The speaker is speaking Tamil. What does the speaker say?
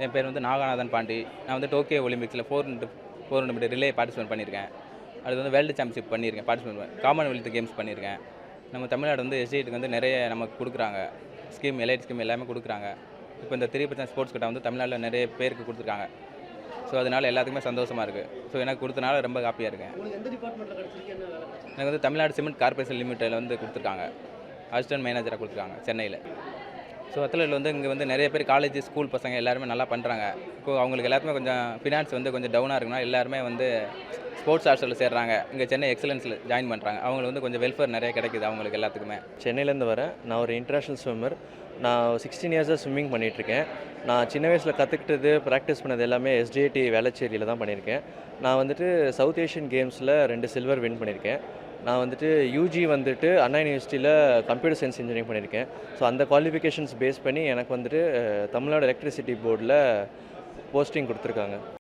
என் பேர் வந்து நாகநாதன் பாண்டி. நான் வந்து டோக்கியோ ஒலிம்பிக்ஸில் 4x400 மீட்டர் ரிலே பார்ட்டிசிபேட் பண்ணியிருக்கேன். அது வந்து வேர்ல்டு சாம்பியன்ஷிப் பண்ணியிருக்கேன், பார்ட்டிசிபேட் காமன்வெல்த் கேம்ஸ் பண்ணியிருக்கேன். நம்ம தமிழ்நாடு வந்து எஸ்டிக்கு வந்து நிறைய நமக்கு கொடுக்குறாங்க ஸ்கீம், எலைட் ஸ்கீம் எல்லாமே கொடுக்குறாங்க. இப்போ இந்த 3% ஸ்போர்ட்ஸ் கிட்ட வந்து தமிழ்நாட்டில் நிறைய பேருக்கு கொடுத்துருக்காங்க. ஸோ அதனால் எல்லாத்துக்குமே சந்தோஷமாக இருக்குது. ஸோ எனக்கு கொடுத்தனால ரொம்ப ஹாப்பியாக இருக்கேன். எனக்கு வந்து தமிழ்நாடு சிமெண்ட் கார்பரேஷன் லிமிட்டடில் வந்து கொடுத்துருக்காங்க, அசிஸ்டன்ட் மேனேஜராக கொடுத்துருக்காங்க சென்னையில். ஸோ அத்லெட்டில் வந்து இங்கே வந்து நிறைய பேர் காலேஜ் ஸ்கூல் பசங்க எல்லாருமே நல்லா பண்ணுறாங்க. இப்போது அவங்களுக்கு எல்லாத்துக்குமே கொஞ்சம் ஃபினான்ஸ் வந்து கொஞ்சம் டவுனாக இருக்குன்னா எல்லாருமே வந்து ஸ்போர்ட்ஸ் ஹாஸ்டலில் சேர்றாங்க, இங்கே சென்னை எக்ஸலன்ஸில் ஜாயின் பண்ணுறாங்க. அவங்களுக்கு வந்து கொஞ்சம் வெல்ஃபேர் நிறைய கிடைக்குது அவங்களுக்கு எல்லாத்துக்குமே. சென்னையிலேருந்து வரேன். நான் ஒரு இன்டர்நேஷ்னல் ஸ்விம்மர். நான் 16 இயர்ஸாக ஸ்விம்மிங் பண்ணிகிட்ருக்கேன். நான் சின்ன வயசில் கற்றுக்கிட்டது, ப்ராக்டிஸ் பண்ணது எல்லாமே எஸ்டிஐடி வேளச்சேரியில் தான் பண்ணியிருக்கேன். நான் வந்துட்டு சவுத் ஏஷியன் கேம்ஸில் 2 சில்வர் வின் பண்ணியிருக்கேன். நான் வந்துட்டு யூஜி வந்துட்டு அண்ணா யூனிவர்சிட்டியில் கம்ப்யூட்டர் சயின்ஸ் இன்ஜினியரிங் பண்ணியிருக்கேன். ஸோ அந்த குவாலிஃபிகேஷன்ஸ் பேஸ் பண்ணி எனக்கு வந்துட்டு தமிழ்நாடு எலக்ட்ரிசிட்டி போர்டில் போஸ்டிங் கொடுத்துருக்காங்க.